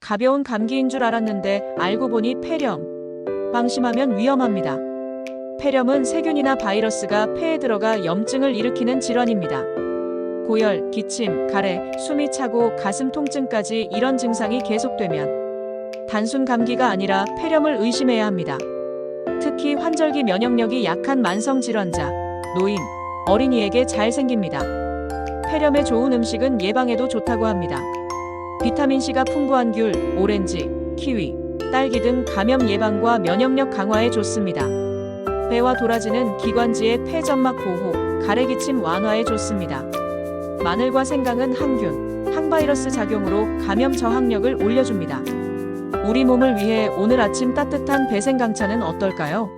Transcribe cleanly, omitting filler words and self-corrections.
가벼운 감기인 줄 알았는데 알고 보니 폐렴. 방심하면 위험합니다. 폐렴은 세균이나 바이러스가 폐에 들어가 염증을 일으키는 질환입니다. 고열, 기침, 가래, 숨이 차고 가슴 통증까지 이런 증상이 계속되면 단순 감기가 아니라 폐렴을 의심해야 합니다. 특히 환절기 면역력이 약한 만성 질환자, 노인, 어린이에게 잘 생깁니다. 폐렴에 좋은 음식은 예방에도 좋다고 합니다. 비타민C가 풍부한 귤, 오렌지, 키위, 딸기 등 감염 예방과 면역력 강화에 좋습니다. 배와 도라지는 기관지의 폐점막 보호, 가래기침 완화에 좋습니다. 마늘과 생강은 항균, 항바이러스 작용으로 감염 저항력을 올려줍니다. 우리 몸을 위해 오늘 아침 따뜻한 배생강차는 어떨까요?